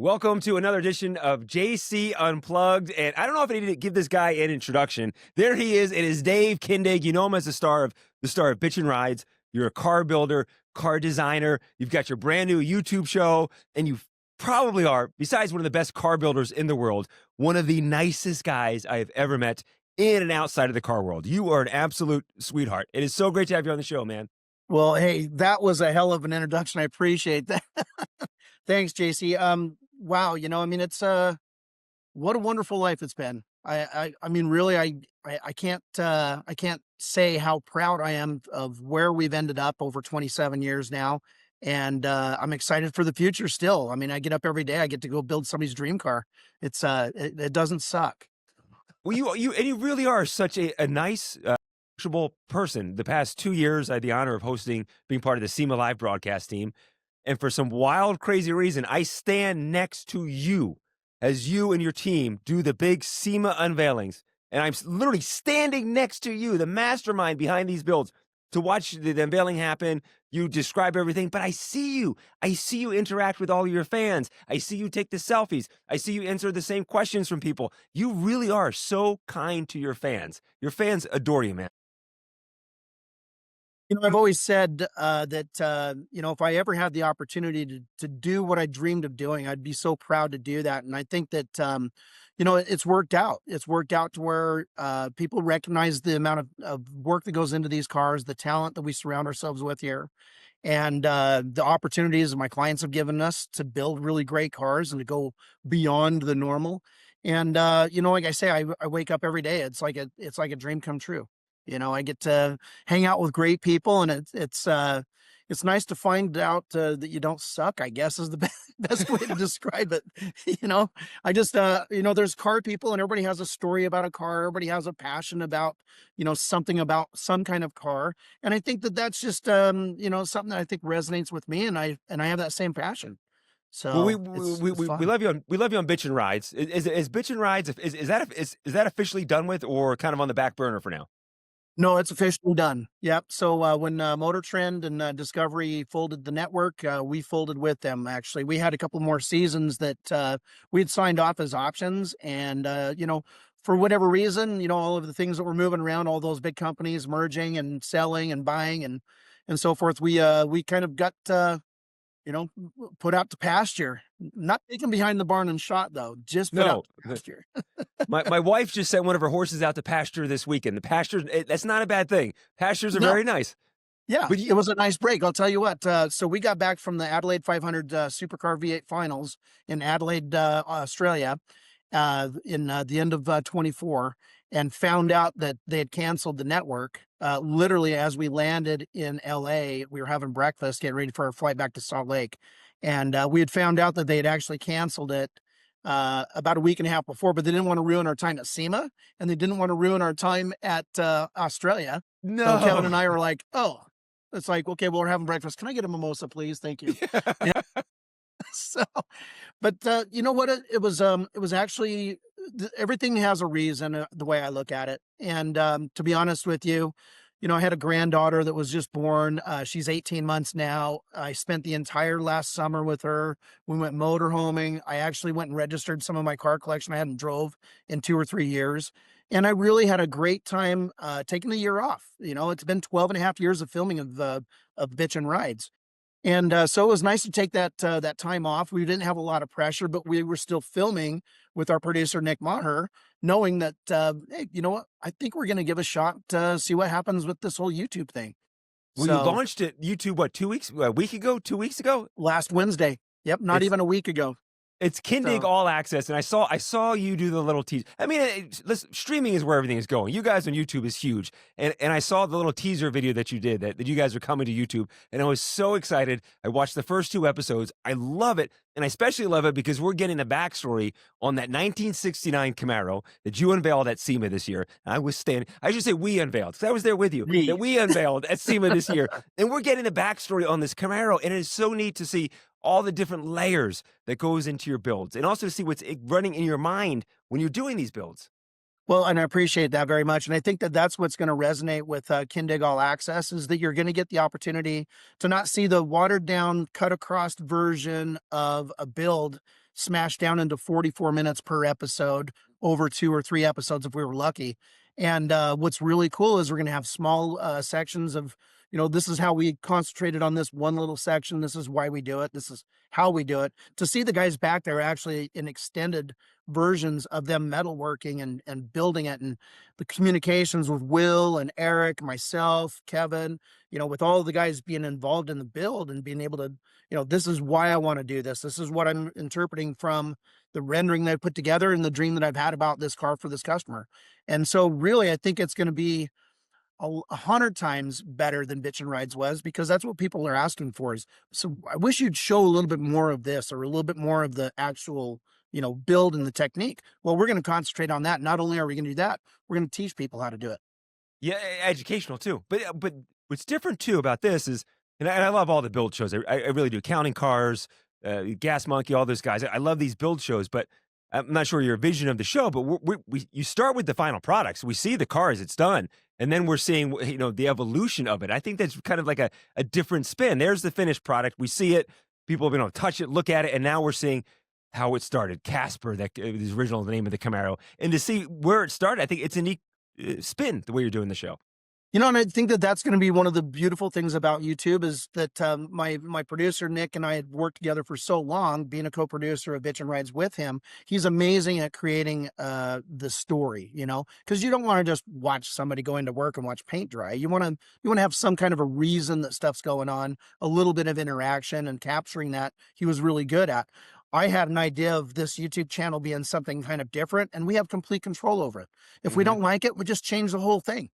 Welcome to another edition of JC Unplugged. And I don't know if I need to give this guy an introduction. There he is. It is Dave Kindig. You know him as the star of Bitchin' Rides. You're a car builder, car designer. You've got your brand new YouTube show, and you probably are, besides one of the best car builders in the world, one of the nicest guys I have ever met in and outside of the car world. You are an absolute sweetheart. It is so great to have you on the show, man. Well, hey, that was a hell of an introduction. I appreciate that. Thanks, JC. Wow, it's what a wonderful life it's been. I mean, really, I can't say how proud I am of where we've ended up over 27 years now, and I'm excited for the future still. I mean, I get up every day, I get to go build somebody's dream car. It doesn't suck. Well, you really are such a nice, sociable person. The past 2 years, I had the honor of being part of the SEMA Live broadcast team. And for some wild, crazy reason, I stand next to you as you and your team do the big SEMA unveilings. And I'm literally standing next to you, the mastermind behind these builds, to watch the unveiling happen. You describe everything, but I see you. I see you interact with all of your fans. I see you take the selfies. I see you answer the same questions from people. You really are so kind to your fans. Your fans adore you, man. I've always said that if I ever had the opportunity to do what I dreamed of doing, I'd be so proud to do that. And I think that it's worked out. It's worked out to where people recognize the amount of work that goes into these cars, the talent that we surround ourselves with here, and the opportunities my clients have given us to build really great cars and to go beyond the normal. And like I say, I wake up every day. It's like a dream come true. I get to hang out with great people, and it's nice to find out that you don't suck, I guess is the best way to describe it. I just there's car people, and everybody has a story about a car. Everybody has a passion about something about some kind of car, and I think that that's just something that I think resonates with me, and I have that same passion. Well, So it's we fun. love you on Bitchin' Rides. Is Bitchin' Rides is that officially done with, or kind of on the back burner for now? No, it's officially done. Yep. So when Motor Trend and Discovery folded the network, we folded with them. Actually, we had a couple more seasons that we had signed off as options, and for whatever reason, all of the things that were moving around, all those big companies merging and selling and buying and so forth, we kind of got put out to pasture. Not taken behind the barn and shot though, just put No. out to pasture. My wife just sent one of her horses out to pasture this weekend. The pasture, that's not a bad thing. Pastures are No. very nice. Yeah, But it was a nice break. I'll tell you what. So we got back from the Adelaide 500 Supercar V8 finals in Adelaide, Australia, in the end of 24, and found out that they had canceled the network. Literally, as we landed in LA, we were having breakfast, getting ready for our flight back to Salt Lake, and we had found out that they had actually canceled it about a week and a half before. But they didn't want to ruin our time at SEMA, and they didn't want to ruin our time at Australia. So Kevin and no. I were like, "Oh." It's like, "Okay, well, we're having breakfast. Can I get a mimosa, please? Thank you." Yeah. So, but you know what? It was actually everything has a reason. The way I look at it, and to be honest with you, I had a granddaughter that was just born. She's 18 months now. I spent the entire last summer with her. We went motorhoming. I actually went and registered some of my car collection. I hadn't drove in 2 or 3 years. And I really had a great time taking the year off. It's been 12 and a half years of filming of Bitchin' Rides. And so it was nice to take that time off. We didn't have a lot of pressure, but we were still filming with our producer Nick Maher, knowing that hey, you know what? I think we're going to give a shot to see what happens with this whole YouTube thing. Well, you So launched it YouTube, what, 2 weeks, a week ago, 2 weeks ago? last Wednesday, yep, not It's even a week ago. It's Kindig So All Access, and I saw you do the little tease. I mean, listen, streaming is where everything is going. You guys on YouTube is huge, and I saw the little teaser video that you did that you guys are coming to YouTube, and I was so excited. I watched the first 2 episodes. I love it, and I especially love it because we're getting the backstory on that 1969 Camaro that you unveiled at SEMA this year. I was standing. I should say we unveiled because I was there with you. That me, we unveiled at SEMA this year, and we're getting the backstory on this Camaro, and it is so neat to see all the different layers that goes into your builds, and also to see what's running in your mind when you're doing these builds. well, and I appreciate that very much. And I think that that's what's going to resonate with Kindig All Access is that you're going to get the opportunity to not see the watered down, cut across version of a build smashed down into 44 minutes per episode over 2 or 3 episodes if we were lucky. And what's really cool is we're going to have small sections of, this is how we concentrated on this one little section. This is why we do it. This is how we do it. To see the guys back there actually in extended versions of them metalworking and building it, and the communications with Will and Eric, myself, Kevin, with all the guys being involved in the build and being able to, this is why I want to do this. This is what I'm interpreting from the rendering that I put together and the dream that I've had about this car for this customer. And so really, I think it's going to be 100 times better than Bitchin' Rides was, because that's what people are asking for. Is, so I wish you'd show a little bit more of this, or a little bit more of the actual, build and the technique. Well, we're going to concentrate on that. Not only are we going to do that, we're going to teach people how to do it. Yeah, educational too. But what's different too about this is, and I love all the build shows. I really do. Counting Cars, Gas Monkey, all those guys. I love these build shows, but I'm not sure your vision of the show. But you start with the final products. We see the cars, it's done, and then we're seeing the evolution of it. I think that's kind of like a different spin. There's the finished product. We see it. People have been able to touch it, look at it, and now we're seeing how it started. Casper, that the original name of the Camaro, and to see where it started. I think it's a neat spin the way you're doing the show. And I think that that's going to be one of the beautiful things about YouTube, is that my producer, Nick, and I had worked together for so long, being a co-producer of Bitchin' Rides with him. He's amazing at creating the story, because you don't want to just watch somebody go into work and watch paint dry. You want to have some kind of a reason that stuff's going on, a little bit of interaction, and capturing that he was really good at. I had an idea of this YouTube channel being something kind of different, and we have complete control over it. If we don't like it, we just change the whole thing.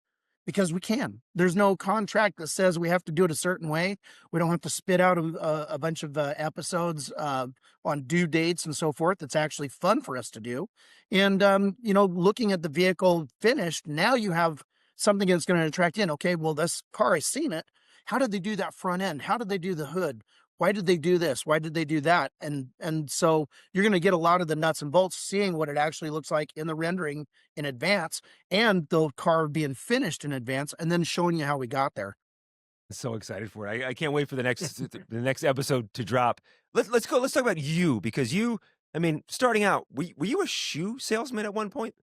Because we can. There's no contract that says we have to do it a certain way. We don't have to spit out a bunch of episodes on due dates and so forth. It's actually fun for us to do. And, looking at the vehicle finished, now you have something that's going to attract in. Okay, well, this car, I've seen it. How did they do that front end? How did they do the hood? Why did they do this? Why did they do that? And so you're going to get a lot of the nuts and bolts, seeing what it actually looks like in the rendering in advance, and the car being finished in advance, and then showing you how we got there. So excited for it. I can't wait for the next episode to drop. Let's go. Let's talk about you, because starting out, were you a shoe salesman at one point?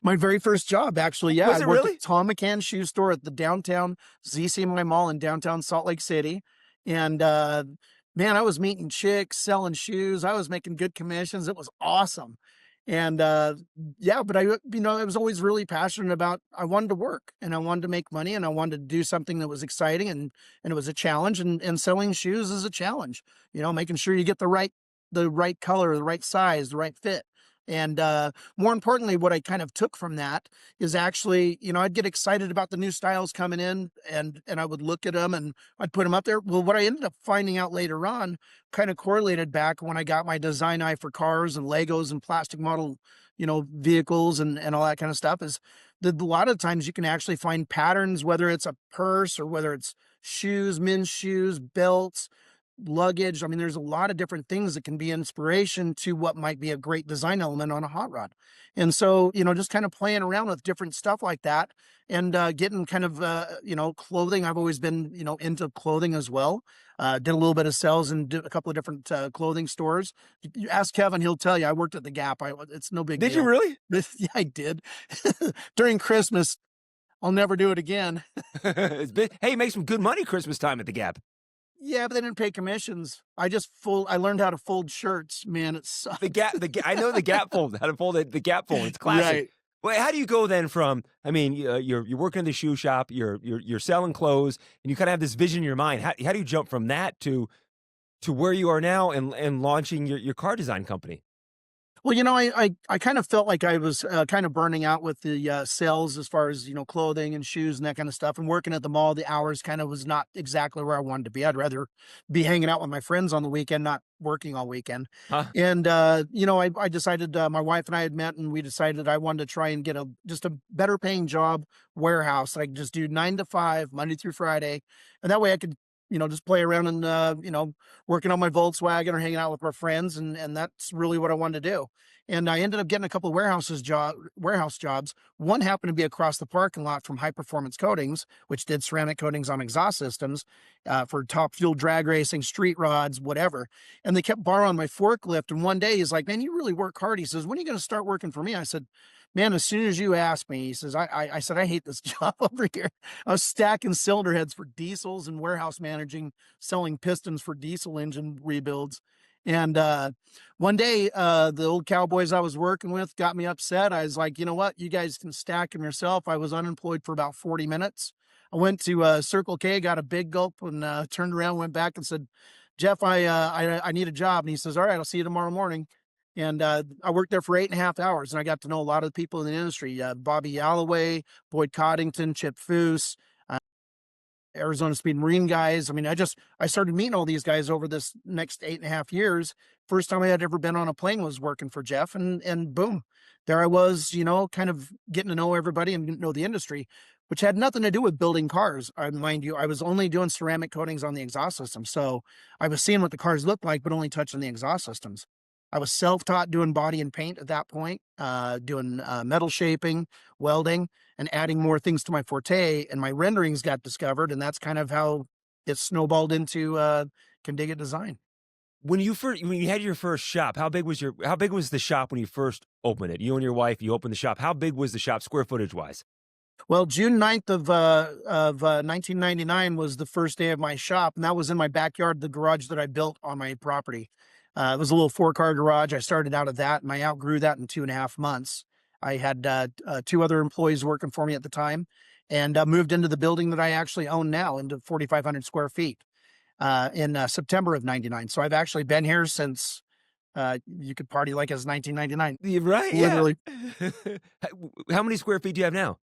My very first job, actually. Yeah. Was it I worked really? at Tom McCann's shoe store at the downtown ZCMI Mall in downtown Salt Lake City. And man, I was meeting chicks, selling shoes. I was making good commissions. It was awesome. And yeah, but I was always really passionate about, I wanted to work and I wanted to make money and I wanted to do something that was exciting, and it was a challenge, and selling shoes is a challenge, making sure you get the right color, the right size, the right fit. And more importantly, what I kind of took from that is actually, I'd get excited about the new styles coming in, and I would look at them and I'd put them up there. Well, what I ended up finding out later on kind of correlated back when I got my design eye for cars and Legos and plastic model, vehicles and all that kind of stuff, is that a lot of times you can actually find patterns, whether it's a purse or whether it's shoes, men's shoes, belts, luggage. I mean, there's a lot of different things that can be inspiration to what might be a great design element on a hot rod. And so, just kind of playing around with different stuff like that, and getting kind of, clothing. I've always been, into clothing as well. Did a little bit of sales in a couple of different clothing stores. You ask Kevin, he'll tell you I worked at the Gap. It's no big deal. Did you really? Yeah, I did. During Christmas. I'll never do it again. Hey, make some good money Christmas time at the Gap. Yeah, but they didn't pay commissions. I learned how to fold shirts. Man, it sucks. I know the Gap fold, how to fold it, the Gap fold. It's classic. Right. Well, how do you go then from, you're working in the shoe shop, you're selling clothes, and you kind of have this vision in your mind. How do you jump from that to where you are now and launching your car design company? Well, I kind of felt like I was kind of burning out with the sales as far as, clothing and shoes and that kind of stuff. And working at the mall, the hours kind of was not exactly where I wanted to be. I'd rather be hanging out with my friends on the weekend, not working all weekend. Huh? And, I decided, my wife and I had met, and we decided I wanted to try and get just a better paying job, warehouse. I could just do 9 to 5, Monday through Friday. And that way I could, just play around and, working on my Volkswagen or hanging out with my friends. And that's really what I wanted to do. and I ended up getting a couple of warehouse jobs. One happened to be across the parking lot from High Performance Coatings, which did ceramic coatings on exhaust systems for top fuel drag racing, street rods, whatever. And they kept borrowing my forklift. And one day he's like, "Man, you really work hard." He says, "When are you going to start working for me?" I said, "Man, as soon as you ask me." He says, I said, "I hate this job over here." I was stacking cylinder heads for diesels and warehouse managing, selling pistons for diesel engine rebuilds. And one day, the old cowboys I was working with got me upset. I was like, "You know what? You guys can stack them yourself." I was unemployed for about 40 minutes. I went to Circle K, got a big gulp, and turned around, went back, and said, "Jeff, I need a job." And he says, "All right, I'll see you tomorrow morning." And I worked there for 8.5 hours, and I got to know a lot of the people in the industry: Bobby Alloway, Boyd Coddington, Chip Foose, Arizona Speed Marine guys. I mean, I started meeting all these guys over this next 8.5 years. First time I had ever been on a plane was working for Jeff, and boom, there I was, kind of getting to know everybody and know the industry, which had nothing to do with building cars. I mind you, I was only doing ceramic coatings on the exhaust system, so I was seeing what the cars looked like, but only touching the exhaust systems. I was self-taught doing body and paint at that point, doing metal shaping, welding, and adding more things to my forte, and my renderings got discovered, and that's kind of how it snowballed into Kindig Design. When you had your first shop, how big was the shop when you first opened it? You and your wife, you opened the shop. How big was the shop square footage wise? Well, June 9th of 1999 was the first day of my shop, and that was in my backyard, the garage that I built on my property. It was a little four-car garage. I started out of that, and I outgrew that in 2.5 months. I had two other employees working for me at the time, and moved into the building that I actually own now, into 4,500 square feet, in September of '99. So I've actually been here since you could party like it's 1999, Right, yeah. literally. How many square feet do you have now?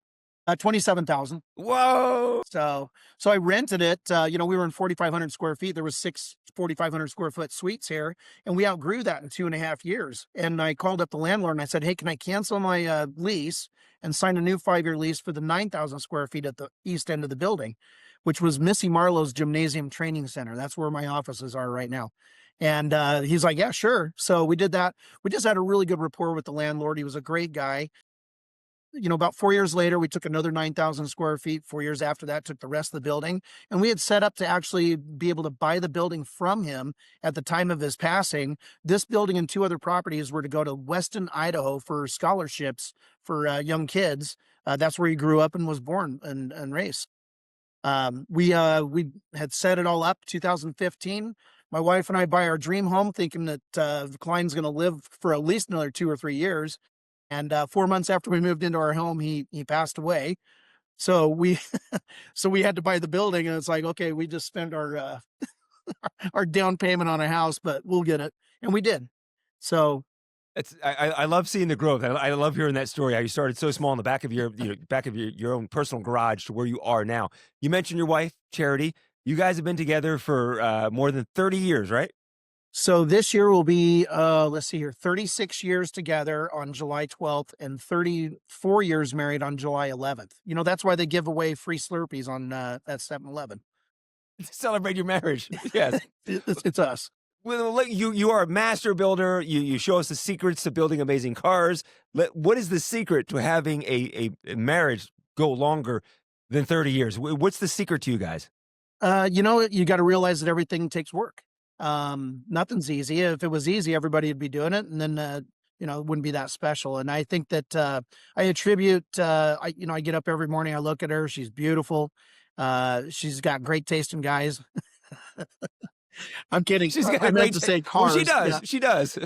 27,000. Whoa! So I rented it. We were in 4,500 square feet. There was six 4,500 square foot suites here, and we outgrew that in 2.5 years. And I called up the landlord and I said, "Hey, can I cancel my lease and sign a new 5-year lease for the 9,000 square feet at the east end of the building, which was Missy Marlowe's Gymnasium Training Center. That's where my offices are right now." And he's like, "Yeah, sure." So we did that. We just had a really good rapport with the landlord. He was a great guy. About 4 years later, we took another 9,000 square feet. 4 years after that, took the rest of the building. And we had set up to actually be able to buy the building from him at the time of his passing. This building and two other properties were to go to Weston, Idaho for scholarships for young kids. That's where he grew up and was born and raised. We had set it all up 2015. My wife and I buy our dream home thinking that Klein's going to live for at least another 2 or 3 years. And 4 months after we moved into our home, he passed away. So we so we had to buy the building, and it's like, okay, we just spent our our down payment on a house, but we'll get it, and we did. So I love seeing the growth. I love hearing that story. How you started so small in the back of your own personal garage to where you are now. You mentioned your wife, Charity. You guys have been together for more than 30 years, right? so this year will be let's see here, 36 years together on July 12th, and 34 years married on July 11th. That's why they give away free Slurpees on at 7-Eleven. Celebrate your marriage. Yes. It's us. Well, you are a master builder. You show us the secrets to building amazing cars. What is the secret to having a marriage go longer than 30 years? What's the secret to you guys? You got to realize that everything takes work. Nothing's easy. If it was easy, everybody would be doing it, and then it wouldn't be that special. And I think that I attribute. I get up every morning. I look at her. She's beautiful. She's got great taste in guys. I'm kidding. She's got I a meant great to say cars. Well, she does. Yeah. She does.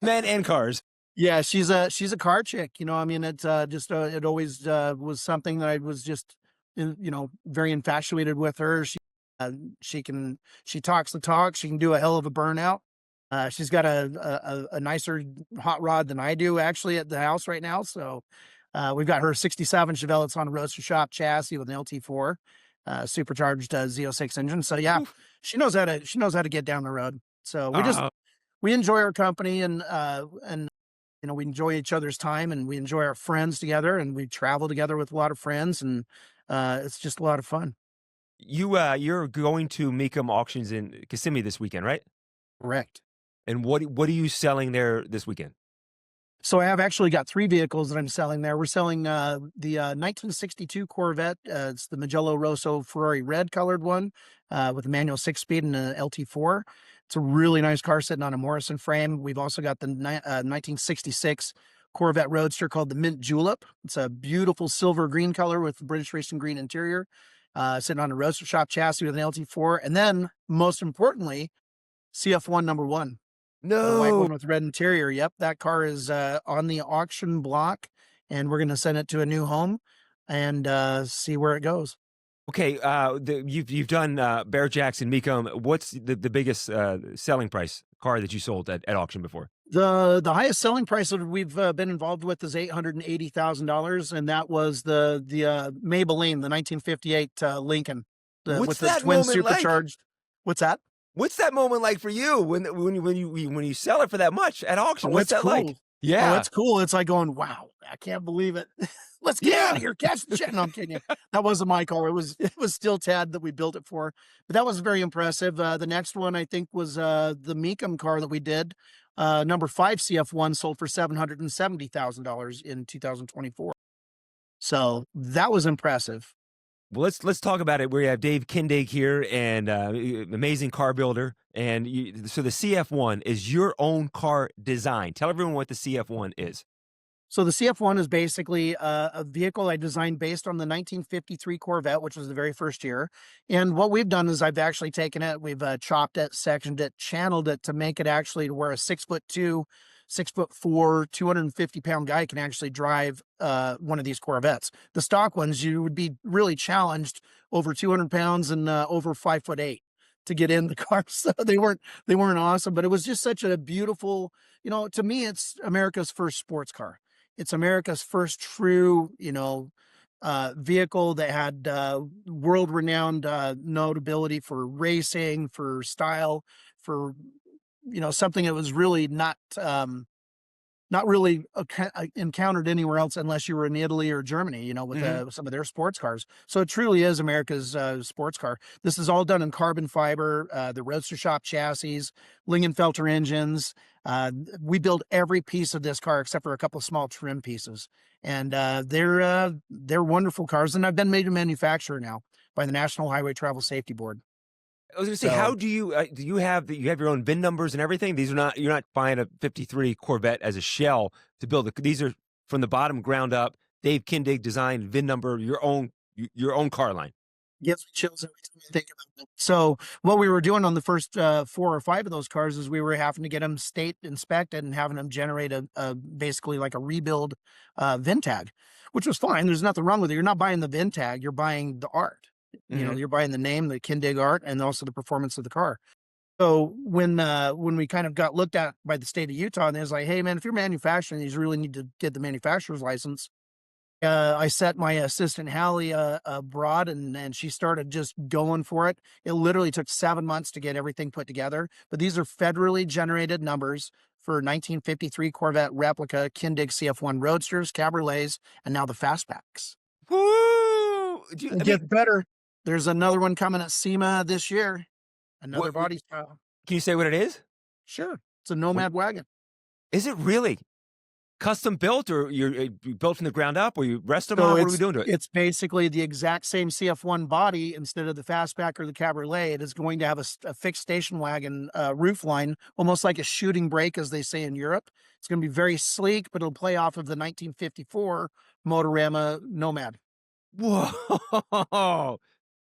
Men and cars. Yeah, she's a car chick. I mean, it's just it always was something that I was just very infatuated with her. Uh, she talks the talk. She can do a hell of a burnout. She's got a nicer hot rod than I do actually at the house right now. So we've got her '67 Chevelle. It's on a roadster shop chassis with an LT4 supercharged Z06 engine. So yeah, Oof. she knows how to get down the road. So Uh, we enjoy our company, and we enjoy each other's time, and we enjoy our friends together, and we travel together with a lot of friends, and it's just a lot of fun. you're going to Mecum Auctions in Kissimmee this weekend, right? Correct. And what are you selling there this weekend? So I have actually got 3 vehicles that I'm selling there. We're selling, the, 1962 Corvette. It's the Mugello Rosso Ferrari red colored one, with a manual 6-speed and a LT4. It's a really nice car sitting on a Morrison frame. We've also got the 1966 Corvette Roadster called the Mint Julep. It's a beautiful silver green color with British racing green interior, sitting on a Roadster Shop chassis with an LT4. And then, most importantly, CF1 number 1. The white No. one with red interior. Yep, that car is on the auction block, and we're gonna send it to a new home and see where it goes. Okay, you've done Bear Jackson, Mecum. What's the biggest selling price car that you sold at auction before? The highest selling price that we've been involved with is $880,000, and that was the Maybelline, the 1958 Lincoln, What's with the that twin moment like? supercharged. What's that? What's that moment like for you when you sell it for that much at auction? Oh, What's it's that like? cool. Oh, Yeah, it's cool. It's like going, wow, I can't believe it. Let's get out yeah. of here. Catch the jet. No, I'm kidding you. That wasn't my car. It was still Tad that we built it for. But that was very impressive. The next one I think was the Mecum car that we did. Number 5 CF1 sold for $770,000 in 2024. So that was impressive. Well, let's talk about it. We have Dave Kindig here, and amazing car builder. And so the CF1 is your own car design. Tell everyone what the CF1 is. So the CF1 is basically a vehicle I designed based on the 1953 Corvette, which was the very first year. And what we've done is I've actually taken it, we've chopped it, sectioned it, channeled it to make it actually to where a 6'2", 6'4", 250-pound guy can actually drive one of these Corvettes. The stock ones, you would be really challenged over 200 pounds and over 5'8" to get in the car. So they weren't awesome, but it was just such a beautiful, to me, it's America's first sports car. It's America's first true, vehicle that had world-renowned notability for racing, for style, for something that was really not really encountered anywhere else unless you were in Italy or Germany, with Hmm. some of their sports cars. So it truly is America's sports car. This is all done in carbon fiber, the Roadster Shop chassis, Lingenfelter engines. We build every piece of this car except for a couple of small trim pieces, and they're wonderful cars. And I've been made a manufacturer now by the National Highway Travel Safety Board. I was going to say, how So do you have your own VIN numbers and everything? These are not you're not buying a '53 Corvette as a shell to build it. These are from the bottom ground up. Dave Kindig designed VIN number your own car line. gives me chills every time I think about it. So what we were doing on the first 4 or 5 of those cars is we were having to get them state inspected and having them generate a basically like a rebuild VIN tag, which was fine. There's nothing wrong with it. You're not buying the VIN tag. You're buying the art. Hmm. You're buying the name, the Kindig art, and also the performance of the car. So when we kind of got looked at by the state of Utah, and they was like, "Hey, man, if you're manufacturing these, you really need to get the manufacturer's license." I set my assistant Hallie abroad, and she started just going for it. It literally took 7 months to get everything put together. But these are federally generated numbers for 1953 Corvette replica Kindig CF1 Roadsters, Cabriolets, and now the Fastbacks. Woo! It gets better. There's another one coming at SEMA this year. Another What body style. can you say? What it is? Sure, it's a What Nomad wagon. is it really? Custom built, or you built from the ground up, or you rest them So on? What are we doing to it? it's basically the exact same CF1 body. Instead of the Fastback or the Cabriolet, it is going to have a fixed station wagon roof line, almost like a shooting brake, as they say in Europe. It's going to be very sleek, but it'll play off of the 1954 Motorama Nomad. Whoa!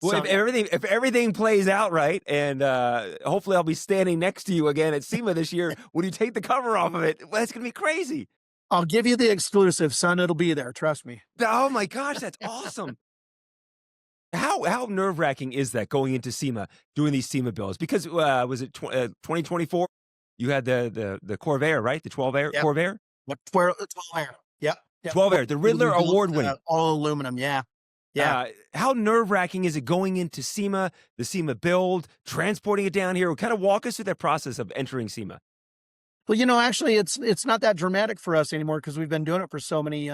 Well, So yeah, if everything plays out right, and hopefully I'll be standing next to you again at SEMA this year when you take the cover off of it, well, that's gonna be crazy. I'll give you the exclusive, son. It'll be there. Trust me. Oh my gosh, that's awesome. How nerve wracking is that going into SEMA doing these SEMA builds? Because was it 2024? You had the Corvair, right? The 12 Air Yep. Corvair, What? Where? 12 air. Yep. Yep. 12 Air, the Riddler We built, award winning. all aluminum. Yeah. Yeah. How nerve wracking is it going into SEMA, the SEMA build, transporting it down here? Kind of walk us through that process of entering SEMA. Well, actually, it's not that dramatic for us anymore because we've been doing it for so many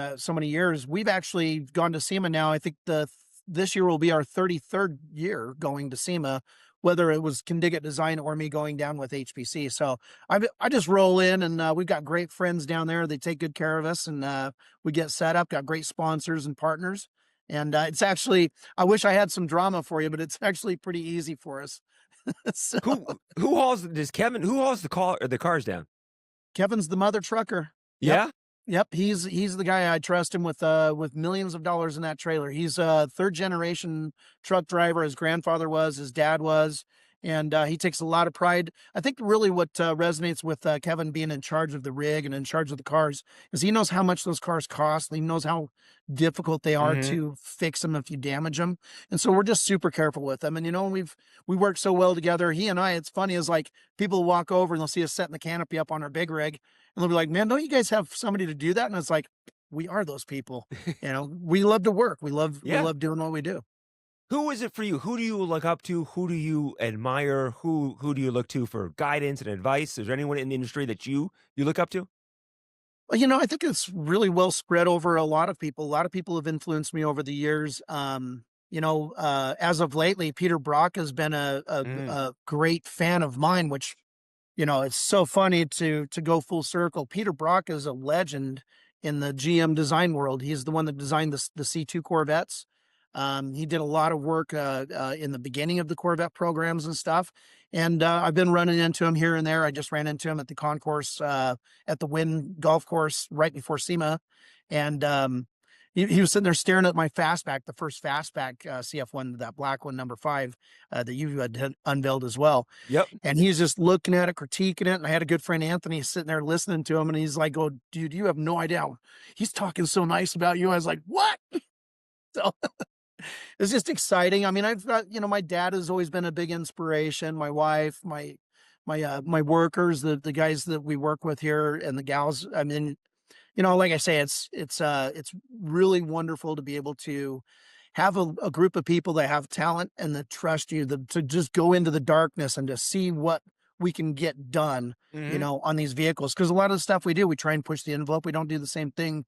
years. We've actually gone to SEMA now. I think this year will be our 33rd year going to SEMA. whether it was Kindig Design or me going down with HPC. So I just roll in, and we've got great friends down there. They take good care of us, and we get set up. Got great sponsors and partners. And it's actually, I wish I had some drama for you, but it's actually pretty easy for us. So Who hauls does Kevin who hauls the car or the cars down? Kevin's the mother trucker. Yep. Yeah? Yep, he's the guy. I trust him with millions of dollars in that trailer. He's a third generation truck driver. His grandfather was, his dad was, and he takes a lot of pride. I think really what resonates with Kevin being in charge of the rig and in charge of the cars is he knows how much those cars cost. He knows how difficult they are Mhm. to fix them if you damage them, and so we're just super careful with them. And we work so well together. He and I. It's funny is like people walk over and they'll see us setting the canopy up on our big rig, and they'll be like, "Man, don't you guys have somebody to do that?" And it's like, we are those people. We love to work. We Yeah. love doing what we do. Who is it for you? Who do you look up to? Who do you admire? Who do you look to for guidance and advice? Is there anyone in the industry that you look up to? Well, I think it's really well spread over a lot of people. A lot of people have influenced me over the years. As of lately, Peter Brock has been Mm. a great fan of mine, which it's so funny to go full circle. Peter Brock is a legend in the GM design world. He's the one that designed the C2 Corvettes. He did a lot of work in the beginning of the Corvette programs and stuff. And I've been running into him here and there. I just ran into him at the concourse at the Wynn Golf Course right before SEMA, and he was sitting there staring at my fastback, the first fastback CF1, that black one, number 5, that you had unveiled as well. Yep. And he's just looking at it, critiquing it. And I had a good friend, Anthony, sitting there listening to him. And he's like, "Oh, dude, you have no idea. He's talking so nice about you." I was like, "What?" So it's just exciting. I mean, I've got, my dad has always been a big inspiration. My wife, my workers, the guys that we work with here and the gals. I mean, like I say, it's really wonderful to be able to have a group of people that have talent and that trust you to just go into the darkness and to see what we can get done, Mhm. on these vehicles. Because a lot of the stuff we do, we try and push the envelope. We don't do the same thing,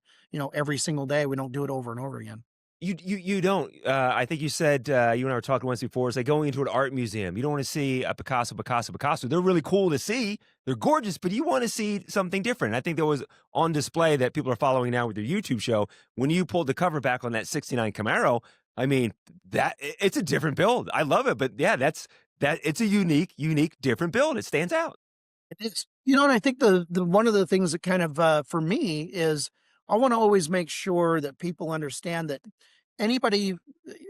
every single day. We don't do it over and over again. You don't. I think you said you and I were talking once before. It's like going into an art museum. You don't want to see a Picasso. They're really cool to see. They're gorgeous, but you want to see something different. I think that was on display that people are following now with your YouTube show. When you pulled the cover back on that '69 Camaro, I mean it's a different build. I love it, but yeah, that it's a unique, different build. It stands out. It is. And I think the one of the things that kind of for me is I want to always make sure that people understand that anybody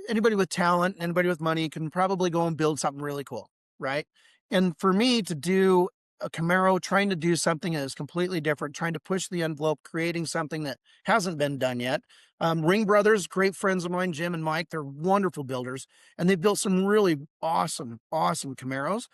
anybody with talent, anybody with money can probably go and build something really cool, right? And for me to do a Camaro, trying to do something that is completely different, trying to push the envelope, creating something that hasn't been done yet. Ring Brothers, great friends of mine, Jim and Mike, they're wonderful builders, and they've built some really awesome Camaros.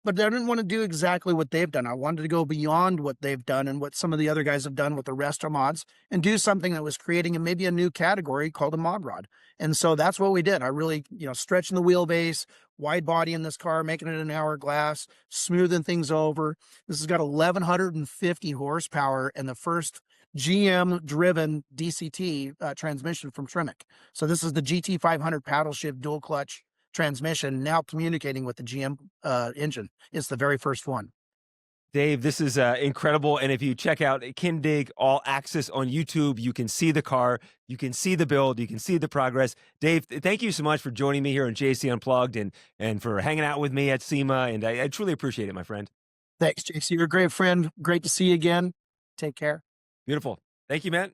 But I didn't want to do exactly what they've done. I wanted to go beyond what they've done and what some of the other guys have done with the resto mods and do something that was creating maybe a new category called a mod rod. And so that's what we did. I really, stretching the wheelbase, wide body in this car, making it an hourglass, smoothing things over. This has got 1,150 horsepower and the first GM driven DCT transmission from Tremec. So this is the GT 500 paddle shift dual clutch transmission now communicating with the GM engine. It's the very first one. Dave, this is incredible. And if you check out Kindig All Access on YouTube, you can see the car, you can see the build, you can see the progress. Dave, thank you so much for joining me here on JC Unplugged and for hanging out with me at SEMA. And I truly appreciate it, my friend. Thanks, JC. You're a great friend. Great to see you again. Take care. Beautiful. Thank you, man.